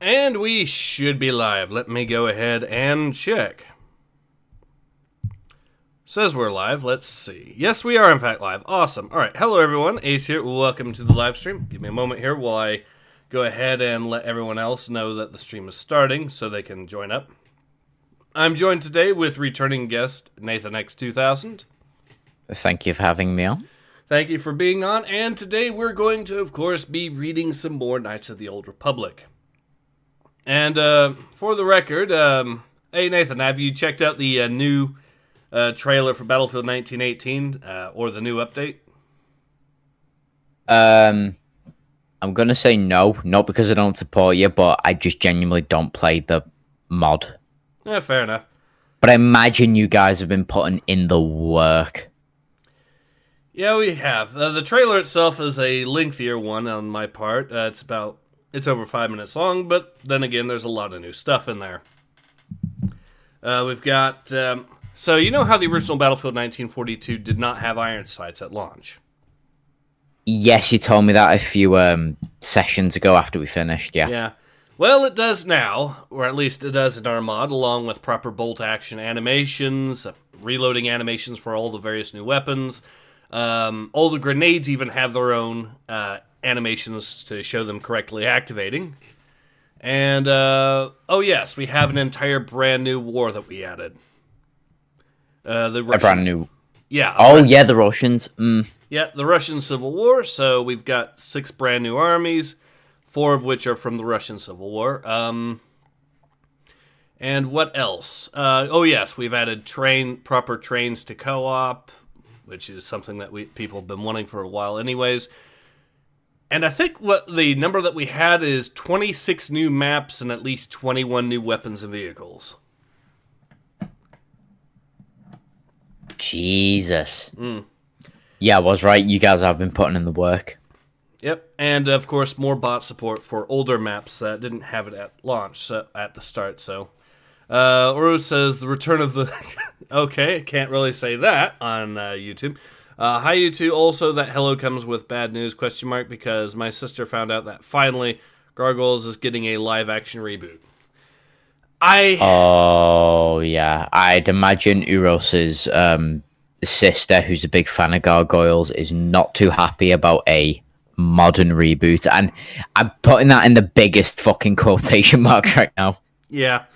And we should be live. Let me go ahead and check. Says we're live. Let's see. Yes, we are in fact live. Awesome. All right. Hello, everyone. Ace here. Welcome to the live stream. Give me a moment here while I go ahead and let everyone else know that the stream is starting so they can join up. I'm joined today with returning guest Nathan X2000. Thank you for having me on. Thank you for being on. And today we're going to, of course, be reading some more Knights of the Old Republic. And for the record, hey Nathan, have you checked out the new trailer for Battlefield 1918 or the new update? I'm gonna say no, not because I don't support you, but I just genuinely don't play the mod. Yeah, fair enough. But I imagine you guys have been putting in the work. Yeah, we have. The trailer itself is a lengthier one on my part. It's over 5 minutes long, but then again, there's a lot of new stuff in there. We've got... so, you know how the original Battlefield 1942 did not have iron sights at launch? Yes, you told me that a few sessions ago after we finished, yeah. Yeah. Well, it does now, or at least it does in our mod, along with proper bolt action animations, reloading animations for all the various new weapons. All the grenades even have their own animations to show them correctly activating. And, oh yes, we have an entire brand new war that we added. The Russian, a brand new... Yeah. Yeah, the Russians. Yeah, the Russian Civil War. So we've got 6 brand new armies, 4 of which are from the Russian Civil War. And what else? Oh yes, we've added proper trains to co-op, which is something that people have been wanting for a while anyways. And I think what the number that we had is 26 new maps and at least 21 new weapons and vehicles. Jesus. Yeah, I was right. You guys have been putting in the work. Yep, and of course more bot support for older maps that didn't have it at launch, so, at the start, so... Uru says, the return of the... Okay, can't really say that on YouTube. Hi, YouTube. Also, that hello comes with bad news, question mark, because my sister found out that finally Gargoyles is getting a live-action reboot. Oh, yeah. I'd imagine Uros's sister, who's a big fan of Gargoyles, is not too happy about a modern reboot. And I'm putting that in the biggest fucking quotation marks right now. Yeah.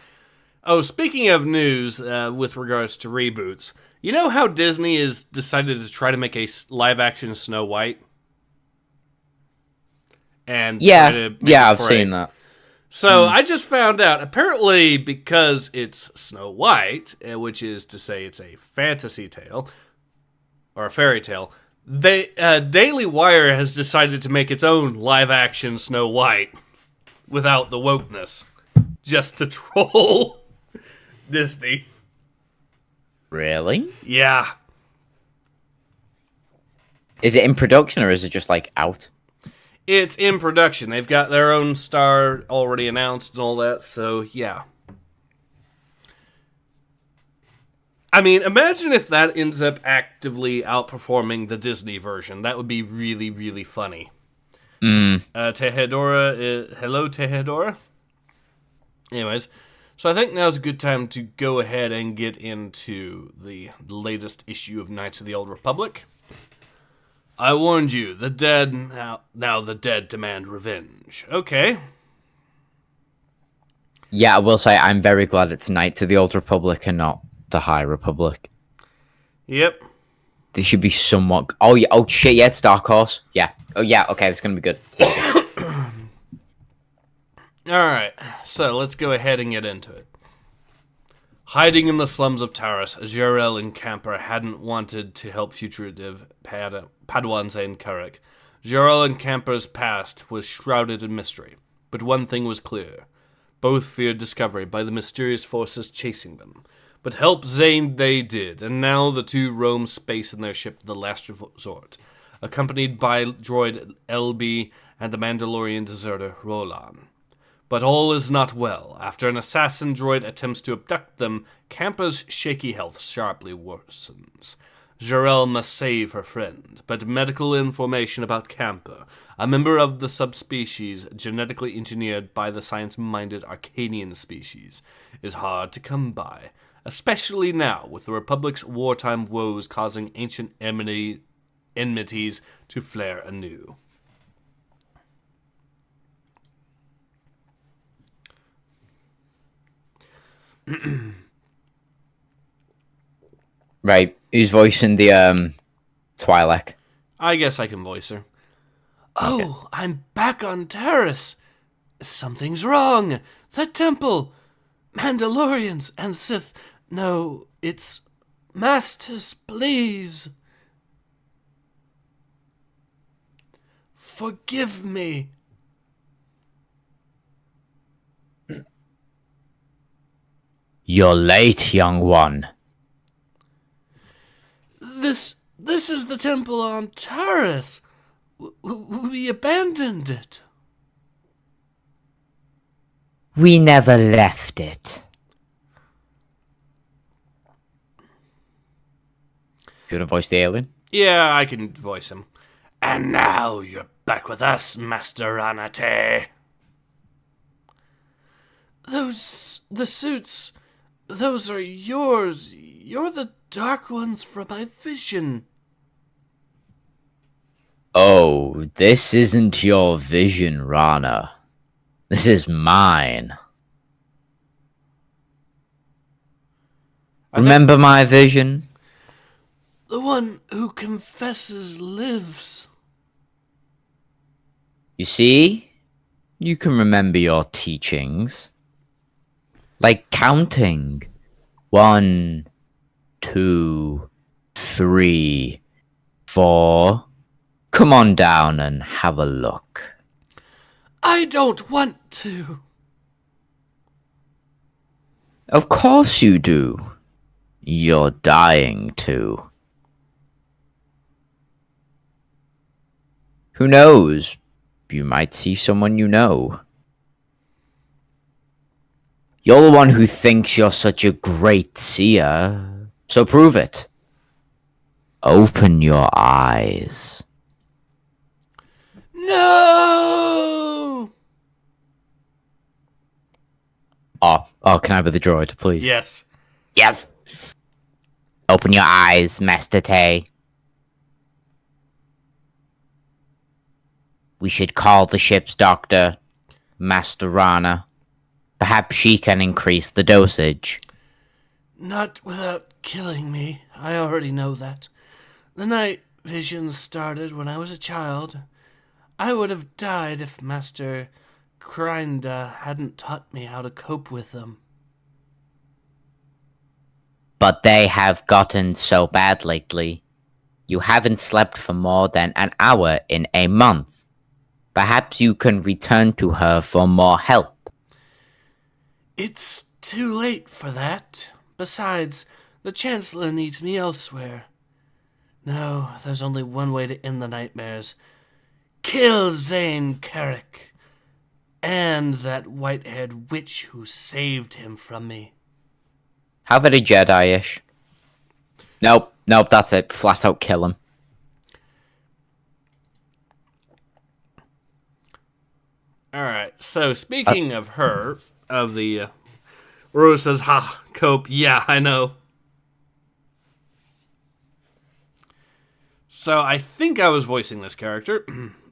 Oh, speaking of news with regards to reboots, you know how Disney has decided to try to make a live-action Snow White? And I've seen that. So I just found out, apparently because it's Snow White, which is to say it's a fantasy tale, or a fairy tale, Daily Wire has decided to make its own live-action Snow White without the wokeness, just to troll Disney. Really? Yeah. Is it in production or is it just like out? It's in production. They've got their own star already announced and all that, so yeah. I mean, imagine if that ends up actively outperforming the Disney version. That would be really, really funny. Tehedora, hello Tehedora? Anyways, so I think now's a good time to go ahead and get into the latest issue of Knights of the Old Republic. I warned you, the dead, now the dead demand revenge. Okay. Yeah, I will say I'm very glad it's Knights of the Old Republic and not the High Republic. Yep. They should be somewhat... Oh, yeah. Oh, shit, yeah, it's Dark Horse. Yeah. Oh, yeah, okay, that's going to be good. Alright, so let's go ahead and get into it. Hiding in the slums of Taurus, Jarel and Camper hadn't wanted to help fugitive Padawans and Karek. Jarel and Camper's past was shrouded in mystery, but one thing was clear. Both feared discovery by the mysterious forces chasing them. But help Zane they did, and now the two roam space in their ship The Last Resort, accompanied by droid LB and the Mandalorian deserter Rolan. But all is not well. After an assassin droid attempts to abduct them, Camper's shaky health sharply worsens. Jarell must save her friend, but medical information about Camper, a member of the subspecies genetically engineered by the science-minded Arcanian species, is hard to come by, especially now with the Republic's wartime woes causing ancient enmities to flare anew. Right. Who's voicing the Twi'lek? I guess I can voice her. Oh, I'm back on Terrace. Something's wrong. The temple. Mandalorians and Sith. No, it's Masters, please. Forgive me. You're late, young one. This is the temple on Taurus. We abandoned it. We never left it. Do you want to voice the alien? Yeah, I can voice him. And now you're back with us, Master Ranate. The suits, those are yours. You're the dark ones from my vision. Oh, this isn't your vision, Rana. This is mine. Remember my vision? The one who confesses lives. You see? You can remember your teachings. Like counting. 1, 2, 3, 4. Come on down and have a look. I don't want to. Of course you do. You're dying to. Who knows? You might see someone you know. You're the one who thinks you're such a great seer, so prove it. Open your eyes. No! Oh, can I be the droid, please? Yes. Yes. Open your eyes, Master Tay. We should call the ship's doctor, Master Rana. Perhaps she can increase the dosage. Not without killing me. I already know that. The night visions started when I was a child. I would have died if Master Krinda hadn't taught me how to cope with them. But they have gotten so bad lately. You haven't slept for more than an hour in a month. Perhaps you can return to her for more help. It's too late for that. Besides, the Chancellor needs me elsewhere. No, there's only one way to end the nightmares. Kill Zane Carrick. And that white-haired witch who saved him from me. How very Jedi-ish. Nope, that's it. Flat out kill him. Alright, so speaking of her, of the... Rose says, ha, cope, yeah, I know. So I think I was voicing this character,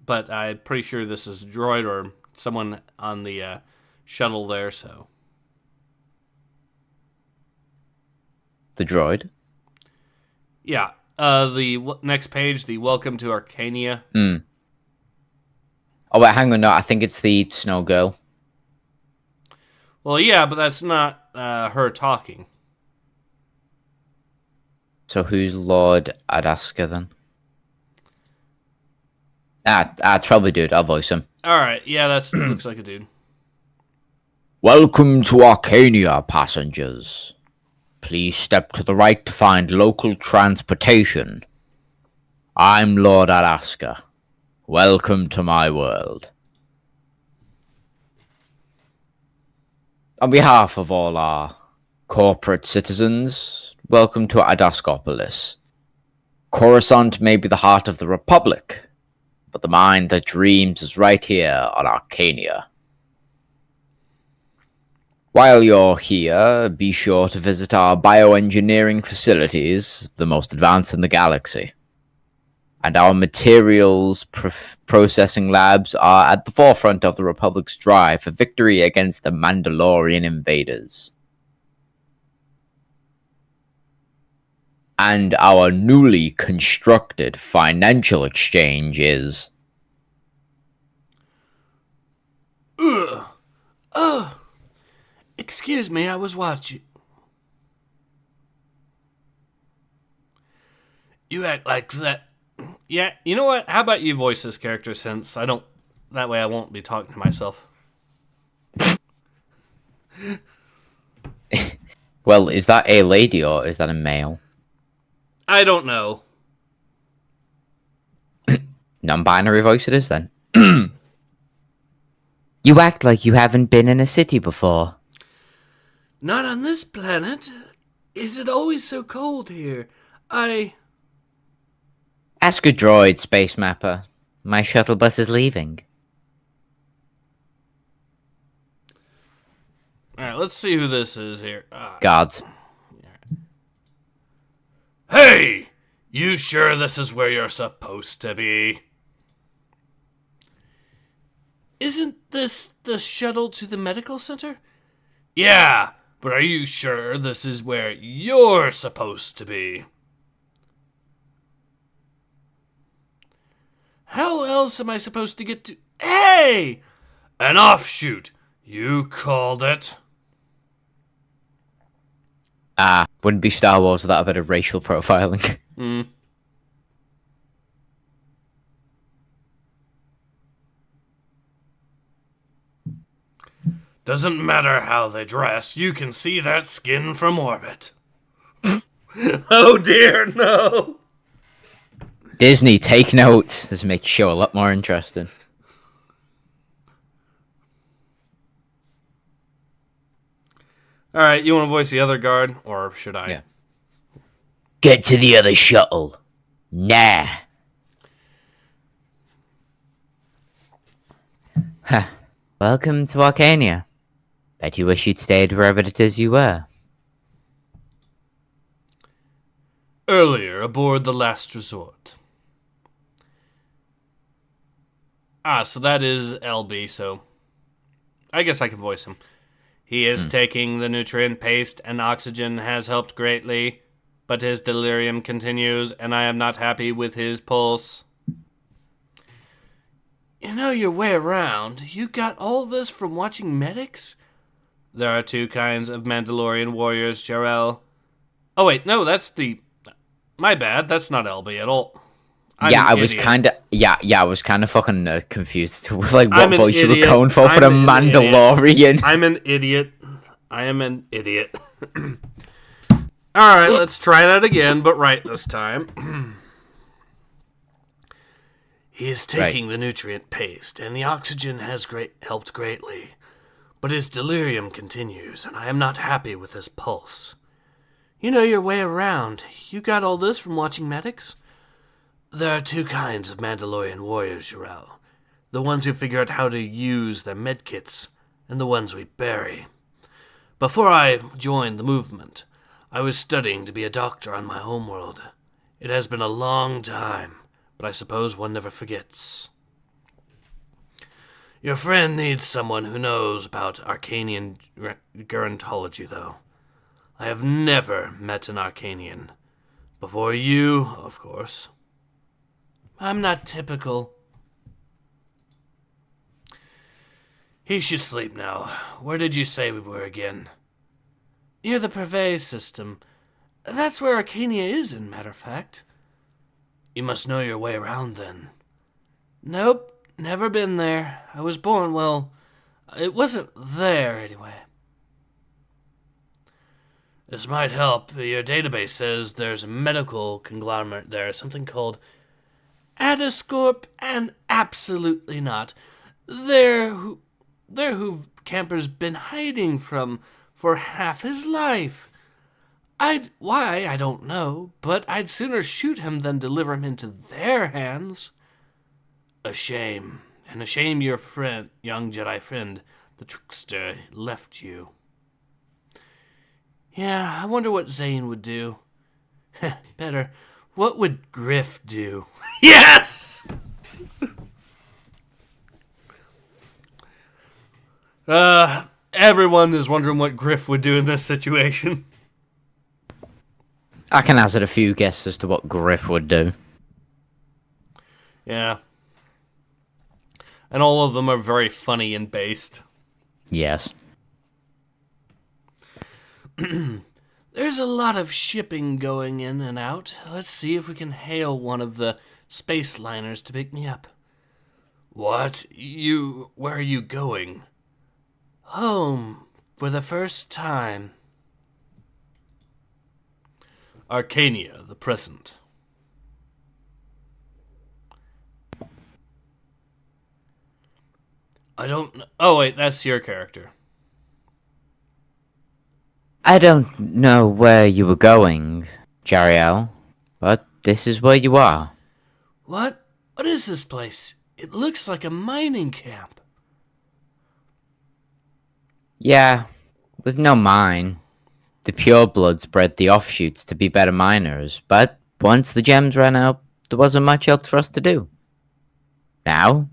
but I'm pretty sure this is droid or someone on the shuttle there, so... The droid? Yeah, next page, the Welcome to Arcania. Oh, wait, hang on, no, I think it's the Snow Girl. Well, yeah, but that's not her talking. So who's Lord Adaska then? It's probably dude. I'll voice him. Alright, yeah, that looks like a dude. Welcome to Arcania, passengers. Please step to the right to find local transportation. I'm Lord Adaska. Welcome to my world. On behalf of all our corporate citizens, welcome to Adaskopolis. Coruscant may be the heart of the Republic, but the mind that dreams is right here on Arcania. While you're here, be sure to visit our bioengineering facilities, the most advanced in the galaxy. And our materials processing labs are at the forefront of the Republic's drive for victory against the Mandalorian invaders. And our newly constructed financial exchange is... Excuse me, I was watching. You act like that. Yeah, you know what? How about you voice this character since I don't... That way I won't be talking to myself. Well, is that a lady or is that a male? I don't know. Non-binary voice it is then. You act like you haven't been in a city before. Not on this planet. Is it always so cold here? Ask a droid, Space Mapper. My shuttle bus is leaving. Alright, let's see who this is here. Gods. Hey! You sure this is where you're supposed to be? Isn't this the shuttle to the medical center? Yeah, but are you sure this is where you're supposed to be? How else am I supposed to get to... Hey! An offshoot. You called it. Wouldn't be Star Wars without a bit of racial profiling. Doesn't matter how they dress, you can see that skin from orbit. Oh dear, no! Disney, take notes. This makes the show a lot more interesting. Alright, you want to voice the other guard? Or should I? Yeah. Get to the other shuttle. Nah. Huh. Welcome to Arcania. Bet you wish you'd stayed wherever it is you were. Earlier, aboard the Last Resort. So that is LB, so... I guess I can voice him. He is taking the nutrient paste, and oxygen has helped greatly, but his delirium continues, and I am not happy with his pulse. You know your way around. You got all this from watching medics? There are two kinds of Mandalorian warriors, Jarrell. Oh wait, no, that's the... My bad, that's not LB at all. I was kind of fucking confused with like what voice you were going for the Mandalorian. I'm an idiot. I am an idiot. Alright, let's try that again, but right this time. He is taking the nutrient paste, and the oxygen has helped greatly. But his delirium continues, and I am not happy with his pulse. You know your way around. You got all this from watching medics? There are two kinds of Mandalorian warriors, Jarrell. The ones who figure out how to use their medkits, and the ones we bury. Before I joined the movement, I was studying to be a doctor on my homeworld. It has been a long time, but I suppose one never forgets. Your friend needs someone who knows about Arcanian gerontology, though. I have never met an Arcanian. Before you, of course. I'm not typical. He should sleep now. Where did you say we were again? Near the Purvey system. That's where Arcania is, in matter of fact. You must know your way around, then. Nope, never been there. I was born, well, it wasn't there, anyway. This might help. Your database says there's a medical conglomerate there, something called Adascorp, and absolutely not. They're who Camper's been hiding from for half his life. Why, I don't know, but I'd sooner shoot him than deliver him into their hands. A shame, and a shame your friend, young Jedi friend, the trickster, left you. Yeah, I wonder what Zane would do. Better, what would Griff do? Yes! Everyone is wondering what Griff would do in this situation. I can hazard a few guesses as to what Griff would do. Yeah. And all of them are very funny and based. Yes. There's a lot of shipping going in and out. Let's see if we can hail one of the space liners to pick me up. What? Where are you going? Home, for the first time. Arcania, the present. I don't know. Oh, wait, that's your character. I don't know where you were going, Jariel, but this is where you are. What? What is this place? It looks like a mining camp. Yeah, with no mine. The purebloods bred the offshoots to be better miners, but once the gems ran out, there wasn't much else for us to do. Now,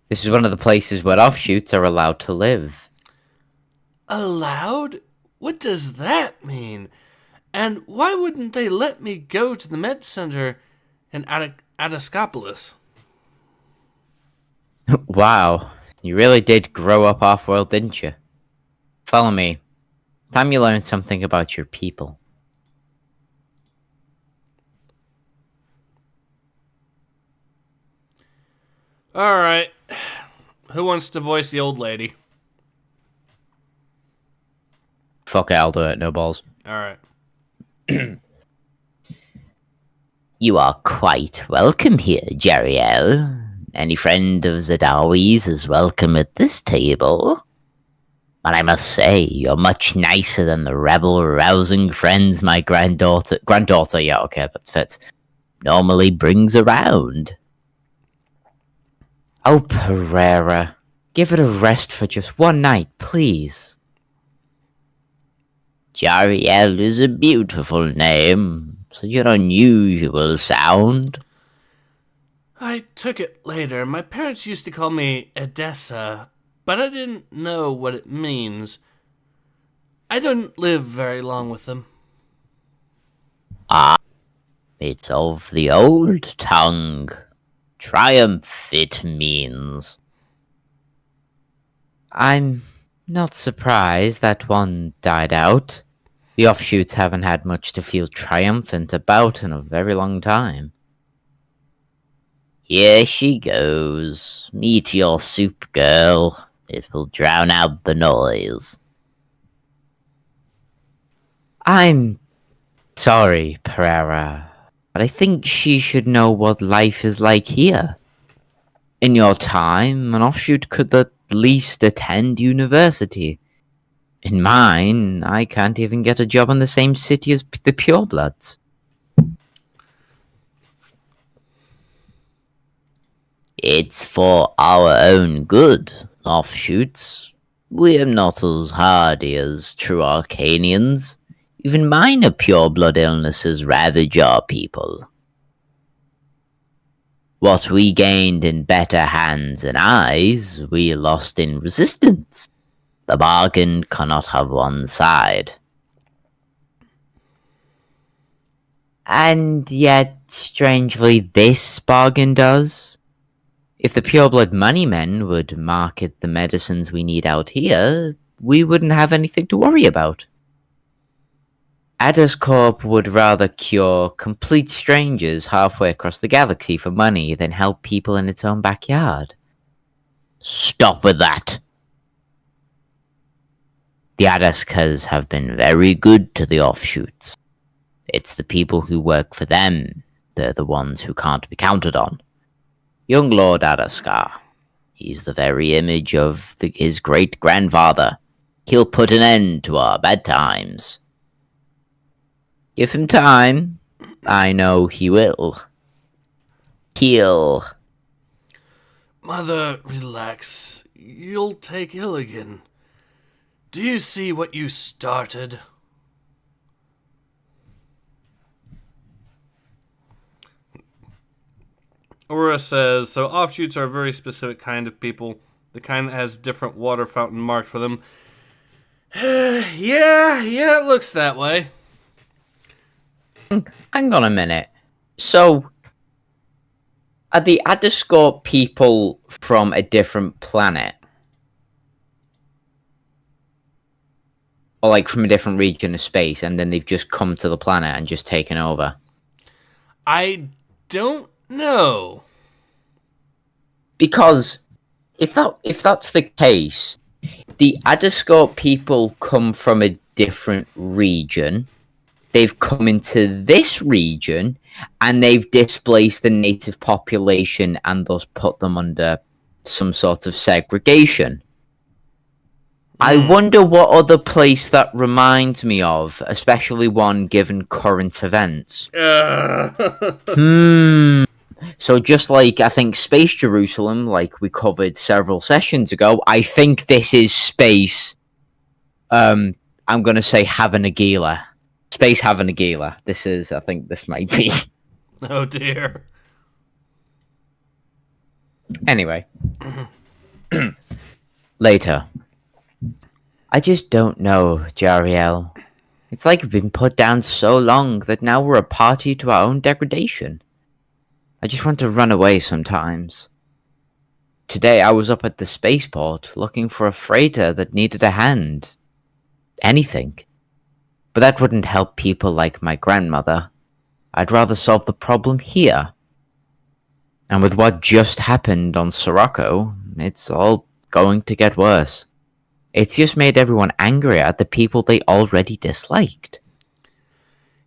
this is one of the places where offshoots are allowed to live. Allowed? What does that mean? And why wouldn't they let me go to the med center in Atascopolis? Wow, you really did grow up off-world, didn't you? Follow me. Time you learn something about your people. Alright. Who wants to voice the old lady? Fuck it, I'll do it, no balls. Alright. You are quite welcome here, Jariel. Any friend of Zadawi's is welcome at this table. But I must say, you're much nicer than the rebel-rousing friends my granddaughter, yeah, okay, that fits, normally brings around. Oh, Pereira, give it a rest for just one night, please. Jariel is a beautiful name, such an unusual sound. I took it later. My parents used to call me Edessa, but I didn't know what it means. I didn't live very long with them. Ah, it's of the old tongue. Triumph, it means. I'm not surprised that one died out. The offshoots haven't had much to feel triumphant about in a very long time. Here she goes. Meet your soup girl. It will drown out the noise. I'm sorry, Pereira, but I think she should know what life is like here. In your time, an offshoot could at least attend university. In mine, I can't even get a job in the same city as the purebloods. It's for our own good, offshoots. We're not as hardy as true Arcanians. Even minor pureblood illnesses ravage our people. What we gained in better hands and eyes, we lost in resistance. The bargain cannot have one side. And yet, strangely, this bargain does. If the pureblood moneymen would market the medicines we need out here, we wouldn't have anything to worry about. Adas Corp would rather cure complete strangers halfway across the galaxy for money than help people in its own backyard. Stop with that. The Adaskas have been very good to the offshoots. It's the people who work for them, they're the ones who can't be counted on. Young Lord Adaskar, he's the very image of his great-grandfather. He'll put an end to our bad times. Give him time. I know he will. Heal. Mother, relax. You'll take ill again. Do you see what you started? Aurora says, so offshoots are a very specific kind of people. The kind that has different water fountain marked for them. yeah, it looks that way. Hang on a minute. So, are the Adascorp people from a different planet? Or like from a different region of space, and then they've just come to the planet and just taken over? I don't know. Because if that's the case, the Adascorp people come from a different region. They've come into this region and they've displaced the native population and thus put them under some sort of segregation. I wonder what other place that reminds me of, especially one given current events. So just like, I think, Space Jerusalem, like we covered several sessions ago, I think this is space, I'm going to say Havanagila. Space Havanagila. I think this might be. Oh dear. Anyway. Later. I just don't know, Jariel. It's like we've been put down so long that now we're a party to our own degradation. I just want to run away sometimes. Today I was up at the spaceport looking for a freighter that needed a hand. Anything. But that wouldn't help people like my grandmother. I'd rather solve the problem here. And with what just happened on Sirocco, it's all going to get worse. It's just made everyone angrier at the people they already disliked.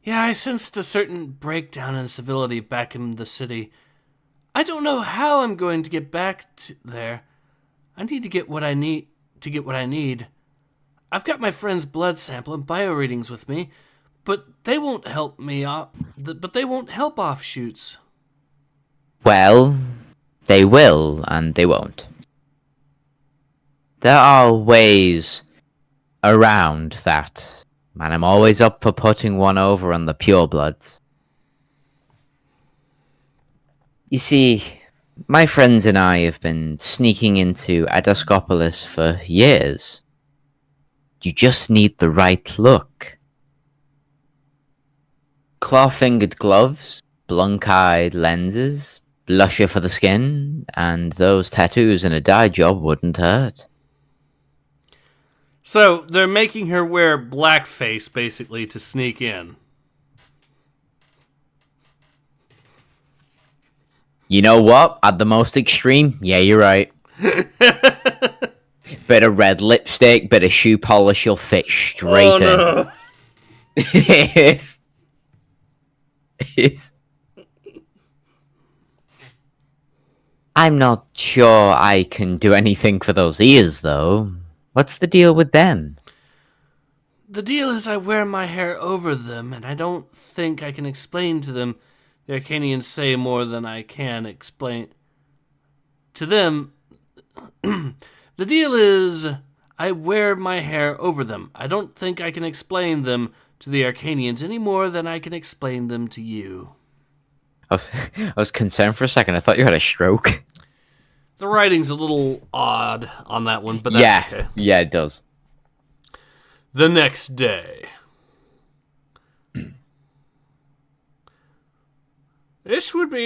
Yeah, I sensed a certain breakdown in civility back in the city. I don't know how I'm going to get back there. I need to get what I need. I've got my friend's blood sample and bio readings with me, but they won't help me. But they won't help offshoots. Well, they will and they won't. There are ways around that, and I'm always up for putting one over on the purebloods. You see, my friends and I have been sneaking into Adascopolis for years. You just need the right look. Claw-fingered gloves, blunk-eyed lenses, blusher for the skin, and those tattoos and a dye job wouldn't hurt. So, they're making her wear blackface, basically, to sneak in. You know what? At the most extreme, yeah, you're right. Bit of red lipstick, bit of shoe polish, you'll fit straight in. No. I'm not sure I can do anything for those ears, though. What's the deal with them? The deal is I wear my hair over them, and I don't think I can explain to them. The Arcanians say more than I can explain. To them, the deal is I wear my hair over them. I don't think I can explain them to the Arcanians any more than I can explain them to you. I was concerned for a second. I thought you had a stroke. The writing's a little odd on that one, but that's okay. Yeah, it does. The next day. This would be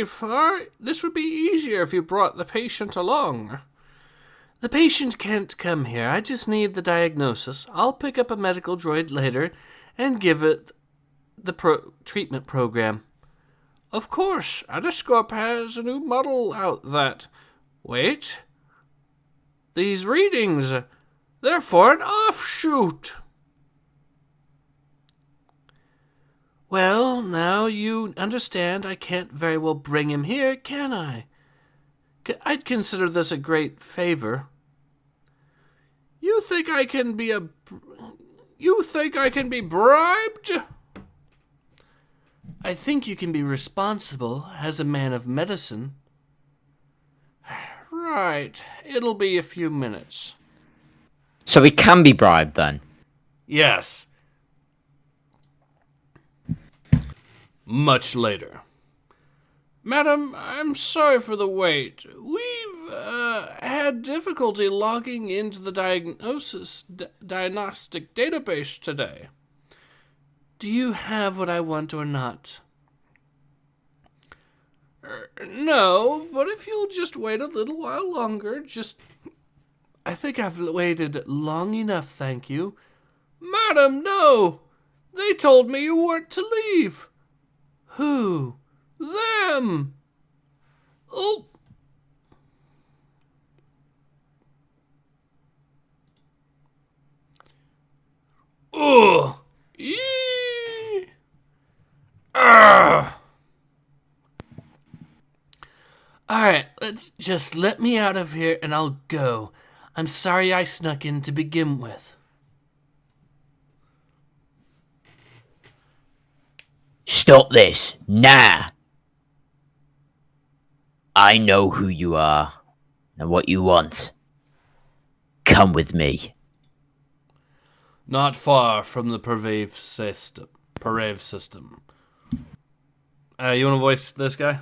easier if you brought the patient along. The patient can't come here. I just need the diagnosis. I'll pick up a medical droid later and give it the treatment program. Of course, Adascorp has a new model out that... Wait. These readings, they're for an offshoot. Well, now you understand I can't very well bring him here, can I? I'd consider this a great favor. You think I can be bribed? I think you can be responsible as a man of medicine. Right. It'll be a few minutes. So he can be bribed then? Yes. Much later. Madam, I'm sorry for the wait. We've had difficulty logging into the diagnostic database today. Do you have what I want or not? No, but if you'll just wait a little while longer, I think I've waited long enough, thank you. Madam, no! They told me you weren't to leave. Who? Them! Oh! Ugh! Eee! Arrgh! Alright, just let me out of here and I'll go. I'm sorry I snuck in to begin with. Stop this, now! I know who you are and what you want. Come with me. Not far from the Parave system. You want to voice this guy?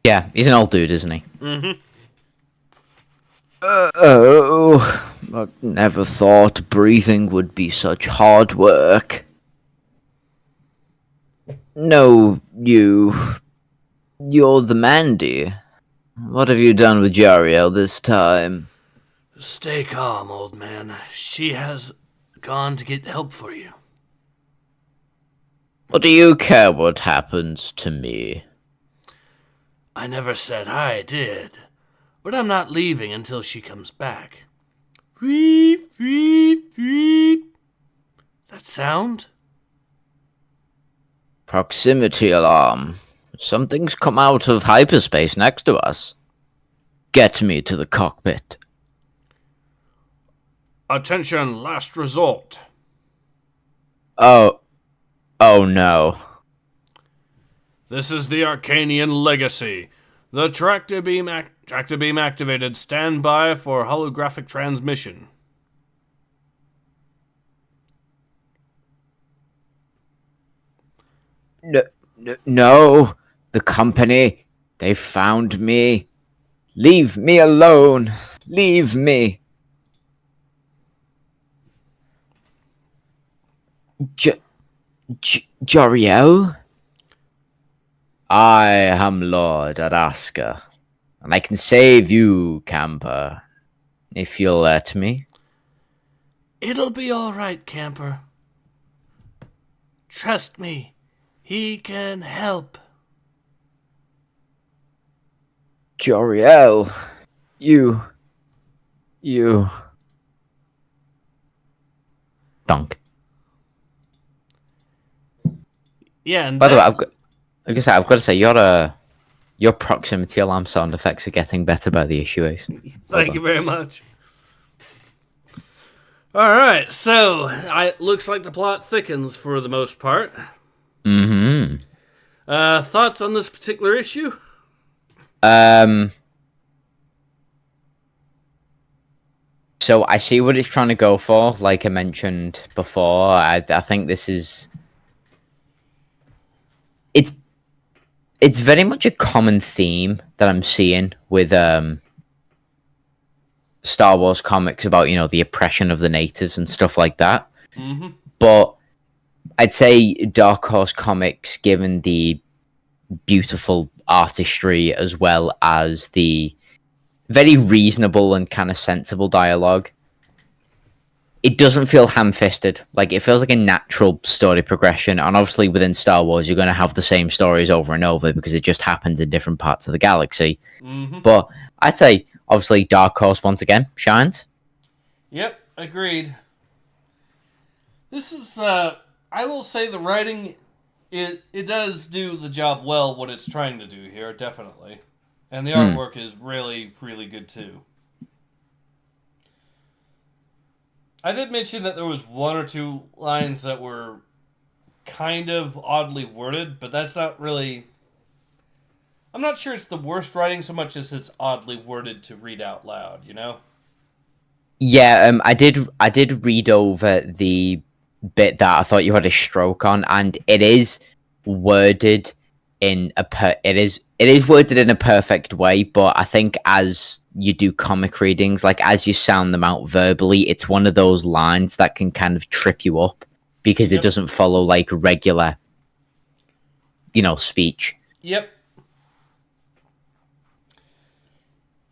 Yeah, he's an old dude, isn't he? Mm-hmm. I never thought breathing would be such hard work. No, you're the man, dear. What have you done with Jariel this time? Stay calm, old man. She has gone to get help for you. What do you care what happens to me? I never said I did. But I'm not leaving until she comes back. Reep, reep, reep. That sound? Proximity alarm. Something's come out of hyperspace next to us. Get me to the cockpit. Attention, last resort. Oh no. This is the Arcanian Legacy. The tractor beam activated. Stand by for holographic transmission. No. The company. They found me. Leave me alone. Leave me. Jariel? I am Lord Araska, and I can save you, camper, if you'll let me. It'll be all right, camper. Trust me, he can help. Jariel, you... Dunk. Yeah, and By the way, I've got to say, your proximity alarm sound effects are getting better by the issue, Ace. Thank you very much. All right, so it looks like the plot thickens for the most part. Mm-hmm. Thoughts on this particular issue? So I see what it's trying to go for. Like I mentioned before, I think this is... It's very much a common theme that I'm seeing with Star Wars comics about, the oppression of the natives and stuff like that. Mm-hmm. But I'd say Dark Horse Comics, given the beautiful artistry as well as the very reasonable and kind of sensible dialogue, it doesn't feel ham-fisted. Like, it feels like a natural story progression. And obviously within Star Wars, you're going to have the same stories over and over because it just happens in different parts of the galaxy. Mm-hmm. But I'd say, obviously, Dark Horse, once again, shines. Yep, agreed. This is, I will say the writing, it does do the job well, what it's trying to do here, definitely. And the artwork is really, really good, too. I did mention that there was one or two lines that were kind of oddly worded, but that's not really. I'm not sure it's the worst writing so much as it's oddly worded to read out loud, you know? Yeah, I did read over the bit that I thought you had a stroke on, and it is worded it is worded in a perfect way, but I think as you do comic readings, like as you sound them out verbally, it's one of those lines that can kind of trip you up because it Yep. doesn't follow like regular, speech. Yep.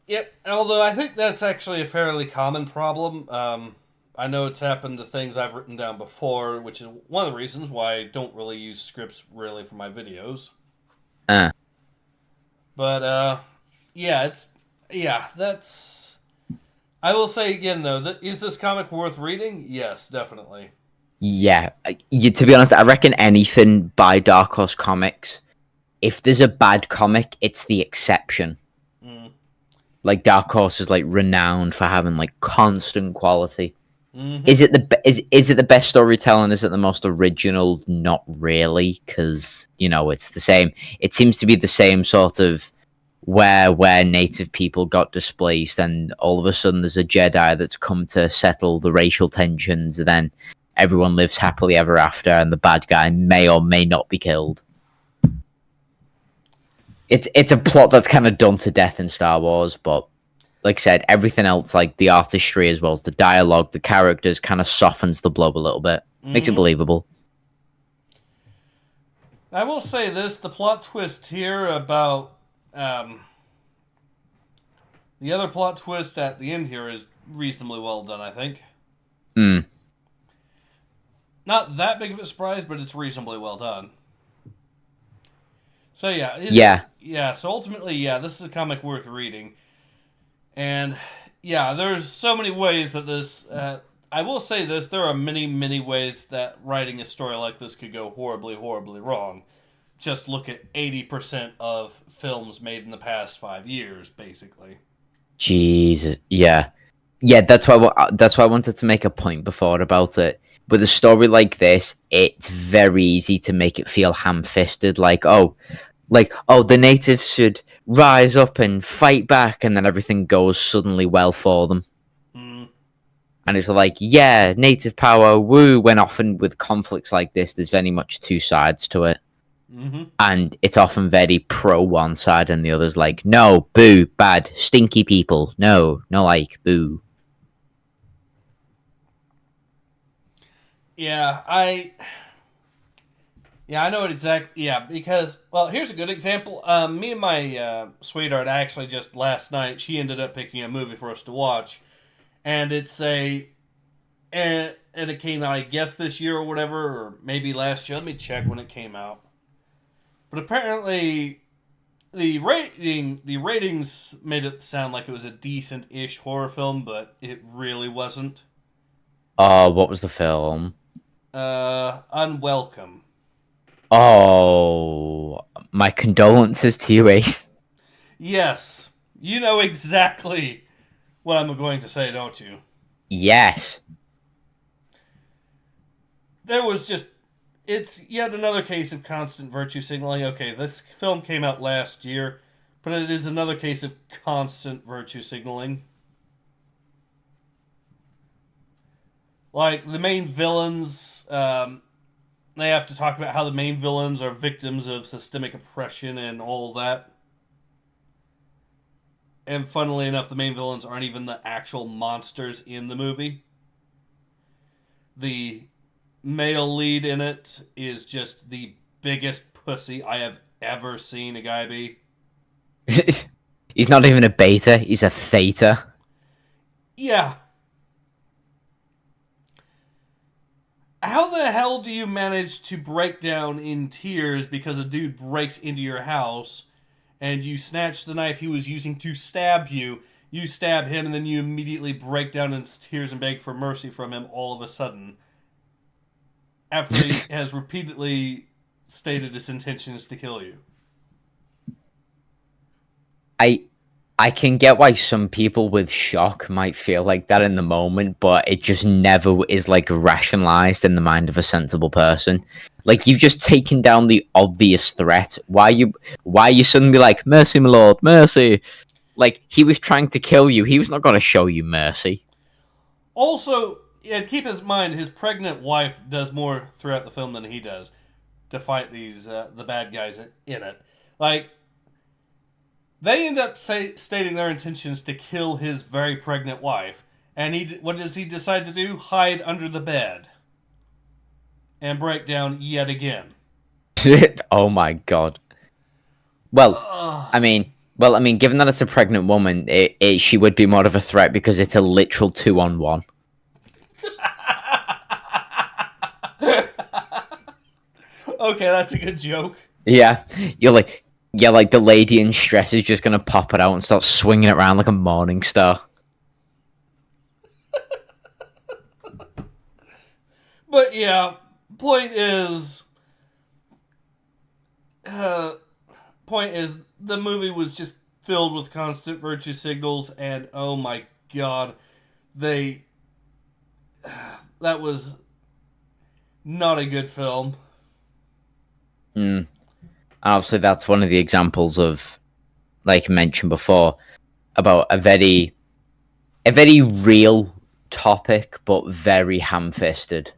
Yep. Although I think that's actually a fairly common problem. I know it's happened to things I've written down before, which is one of the reasons why I don't really use scripts really for my videos. Uh, But yeah, that's. I will say again though, is this comic worth reading? Yes, definitely. yeah, to be honest, I reckon anything by Dark Horse Comics, if there's a bad comic, it's the exception. Mm. Like Dark Horse is like renowned for having like constant quality. Mm-hmm. Is it the best storytelling? Is it the most original? Not really, because it's the same. It seems to be the same sort of where native people got displaced, and all of a sudden there's a Jedi that's come to settle the racial tensions. And then everyone lives happily ever after, and the bad guy may or may not be killed. It's a plot that's kind of done to death in Star Wars, but like I said, everything else, like the artistry as well as the dialogue, the characters, kind of softens the blow a little bit, makes it Mm-hmm. believable. I will say this: the plot twist here about the other plot twist at the end here is reasonably well done. I think Mm, not that big of a surprise, but it's reasonably well done. So yeah, yeah, yeah. So ultimately, yeah, this is a comic worth reading, and yeah, there's so many ways that this. I will say this: there are many, many ways that writing a story like this could go horribly, horribly wrong. Just look at 80% of films made in the past 5 years, basically. Jesus, yeah, yeah. That's why I wanted to make a point before about it. With a story like this, it's very easy to make it feel ham-fisted, like, the natives should rise up and fight back, and then everything goes suddenly well for them. Mm, And it's like, yeah, native power, woo. When often with conflicts like this, there's very much two sides to it. mm-hmm. And it's often very pro one side, and the other's like, no, boo, bad, stinky people. No, no, like, boo. Yeah, I know it exactly. Yeah, because well, here's a good example. Me and my sweetheart actually just last night she ended up picking a movie for us to watch, and and it came out I guess this year or whatever, or maybe last year. Let me check when it came out. But apparently, the ratings made it sound like it was a decent-ish horror film, but it really wasn't. Oh, what was the film? Unwelcome. Oh, my condolences to you, Ace. Yes, you know exactly what I'm going to say, don't you? Yes. There was just. It's yet another case of constant virtue signaling. Okay, this film came out last year, but it is another case of constant virtue signaling. Like, the main villains, they have to talk about how the main villains are victims of systemic oppression and all that. And funnily enough, the main villains aren't even the actual monsters in the movie. The male lead in it is just the biggest pussy I have ever seen a guy be. He's not even a beta, he's a theta. Yeah. How the hell do you manage to break down in tears because a dude breaks into your house and you snatch the knife he was using to stab you? You stab him and then you immediately break down in tears and beg for mercy from him all of a sudden. After he has repeatedly stated his intention is to kill you. I I can get why some people with shock might feel like that in the moment, but it just never is like rationalized in the mind of a sensible person. Like you've just taken down the obvious threat. Why you suddenly like, mercy, my lord, mercy? Like he was trying to kill you. He was not going to show you mercy. Also, yeah, keep in mind his pregnant wife does more throughout the film than he does to fight these the bad guys in it. Like they end up stating their intentions to kill his very pregnant wife, and what does he decide to do? Hide under the bed and break down yet again. Oh my god. Well, I mean, given that it's a pregnant woman, she would be more of a threat because it's a literal 2-on-1. Okay, that's a good joke. Yeah, like the lady in stress is just gonna pop it out and start swinging it around like a morning star. But yeah, point is, the movie was just filled with constant virtue signals, and oh my god, that was not a good film. Obviously, that's one of the examples of, like I mentioned before, about a very real topic, but very ham-fisted.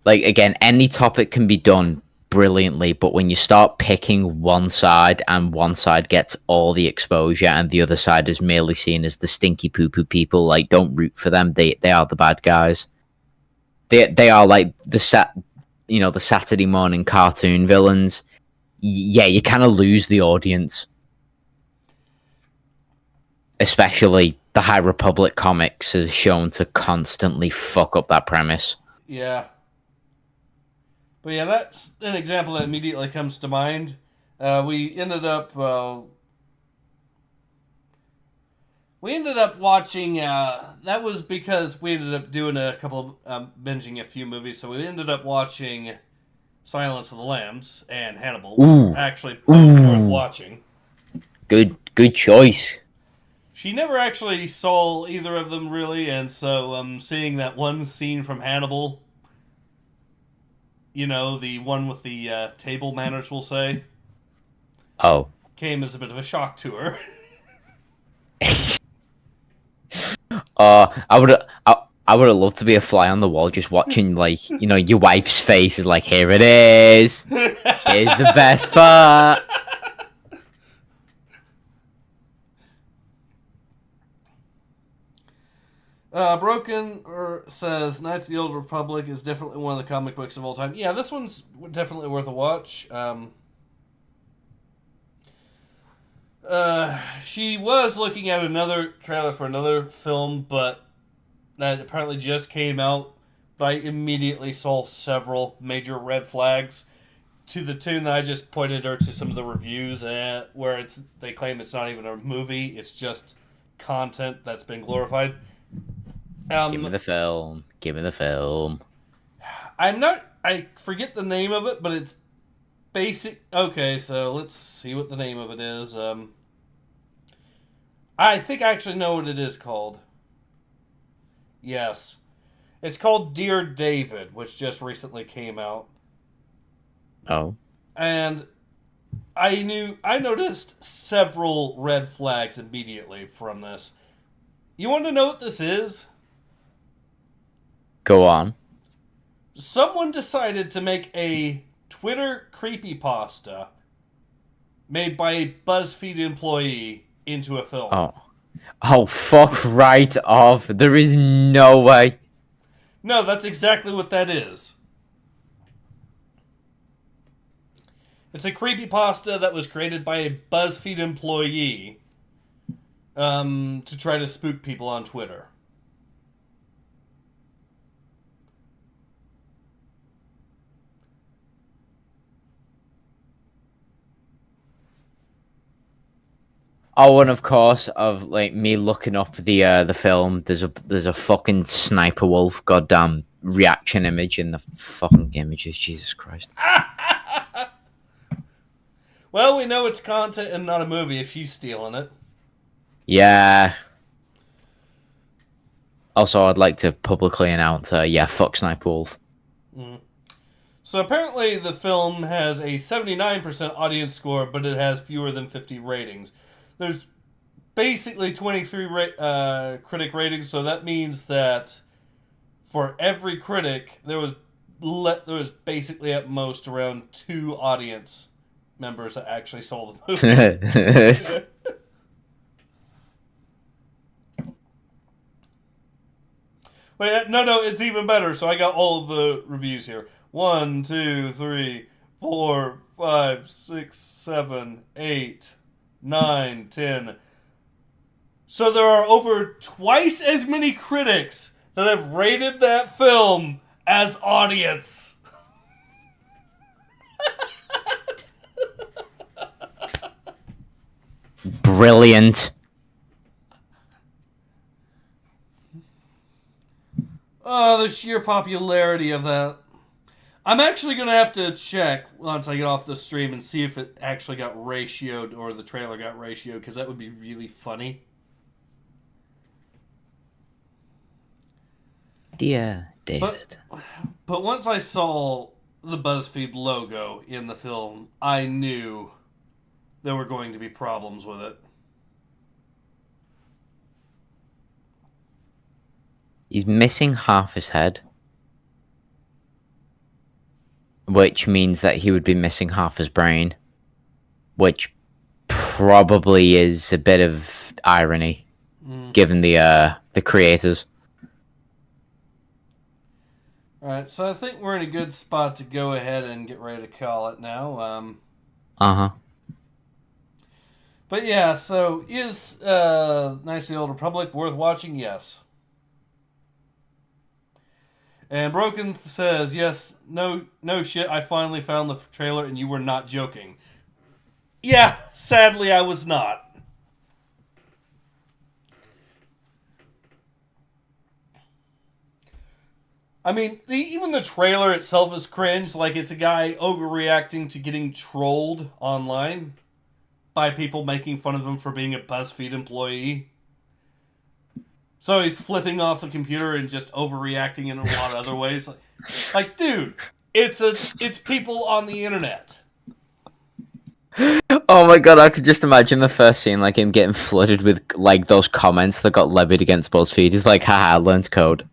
Like, again, any topic can be done brilliantly, but when you start picking one side and one side gets all the exposure and the other side is merely seen as the stinky poo-poo people, like, don't root for them. They are the bad guys. They are like the Saturday morning cartoon villains. Yeah, you kind of lose the audience. Especially the High Republic comics is shown to constantly fuck up that premise. Yeah. But yeah, that's an example that immediately comes to mind. We ended up watching. That was because we ended up doing binging a few movies. So we ended up watching Silence of the Lambs and Hannibal. Ooh. Actually, worth watching. Good choice. She never actually saw either of them really, and so seeing that one scene from Hannibal. You know, the one with the table manners, we'll say. Oh. Came as a bit of a shock to her. I would have loved to be a fly on the wall, just watching, like, your wife's face is like, here it is. Here's the best part. Broken says Knights of the Old Republic is definitely one of the comic books of all time. Yeah, this one's definitely worth a watch. She was looking at another trailer for another film, but that apparently just came out. But I immediately saw several major red flags to the tune that I just pointed her to some of the reviews where they claim it's not even a movie, it's just content that's been glorified. Give me the film. Give me the film. I forget the name of it, but it's basic. Okay, so let's see what the name of it is. I think I actually know what it is called. Yes. It's called Dear David, which just recently came out. Oh. And I noticed several red flags immediately from this. You want to know what this is? Go on. Someone decided to make a Twitter creepypasta made by a BuzzFeed employee into a film. Oh, fuck right off. There is no way. No, that's exactly what that is. It's a creepypasta that was created by a BuzzFeed employee to try to spook people on Twitter. Oh, and of course, of like me looking up the film, there's a fucking sniper wolf goddamn reaction image in the fucking images. Jesus Christ. Well, we know it's content and not a movie if she's stealing it. Yeah. Also, I'd like to publicly announce, fuck Sniper Wolf. So apparently the film has a 79% audience score, but it has fewer than 50 ratings. There's basically 23 critic ratings, so that means that for every critic, there was basically at most around 2 audience members that actually saw the movie. Wait, no, it's even better. So I got all of the reviews here. 1, 2, 3, 4, 5, 6, 7, 8, 9, 10. So there are over twice as many critics that have rated that film as audience. Brilliant. Oh, the sheer popularity of that. I'm actually going to have to check once I get off the stream and see if it actually got ratioed or the trailer got ratioed, because that would be really funny. Dear David. But once I saw the BuzzFeed logo in the film, I knew there were going to be problems with it. He's missing half his head. Which means that he would be missing half his brain. Which probably is a bit of irony, given the creators. Alright, so I think we're in a good spot to go ahead and get ready to call it now. But yeah, so is Knights of the Old Republic worth watching? Yes. And Broken says, yes, no shit, I finally found the trailer and you were not joking. Yeah, sadly I was not. I mean, even the trailer itself is cringe. Like, it's a guy overreacting to getting trolled online by people making fun of him for being a BuzzFeed employee. So he's flipping off the computer and just overreacting in a lot of other ways. Like, dude, it's people on the internet. Oh my god, I could just imagine the first scene, like him getting flooded with like those comments that got levied against BuzzFeed. He's like, haha, learned code.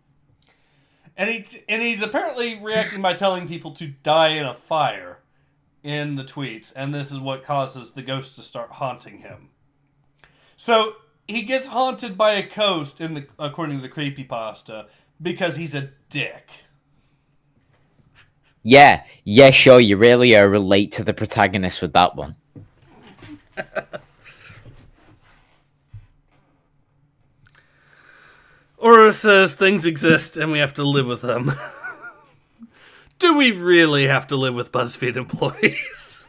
And he's apparently reacting by telling people to die in a fire in the tweets, and this is what causes the ghost to start haunting him. So he gets haunted by a ghost, according to the creepypasta, because he's a dick. Yeah, sure, you really relate to the protagonist with that one. Aura says things exist and we have to live with them. Do we really have to live with BuzzFeed employees?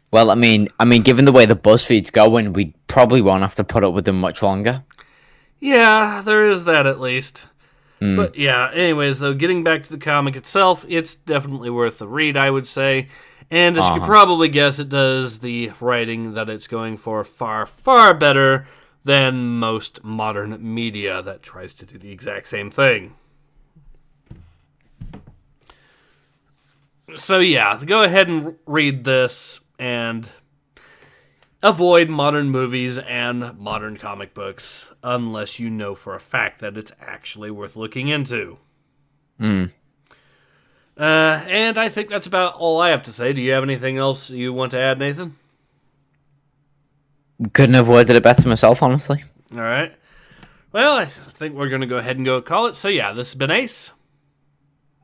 Well, I mean, given the way the BuzzFeed's going, we probably won't have to put up with them much longer. Yeah, there is that at least. But yeah, anyways, though, getting back to the comic itself, it's definitely worth the read, I would say. And as you could probably guess, it does the writing that it's going for far, far better than most modern media that tries to do the exact same thing. So yeah, go ahead and read this and avoid modern movies and modern comic books unless you know for a fact that it's actually worth looking into. And I think that's about all I have to say. Do you have anything else you want to add, Nathan? Couldn't have worded it better myself, honestly. All right. Well, I think we're going to go ahead and go call it. So yeah, this has been Ace.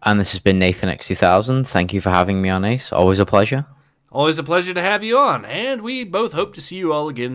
And this has been Nathan X2000. Thank you for having me on, Ace. Always a pleasure. Always a pleasure to have you on. And we both hope to see you all again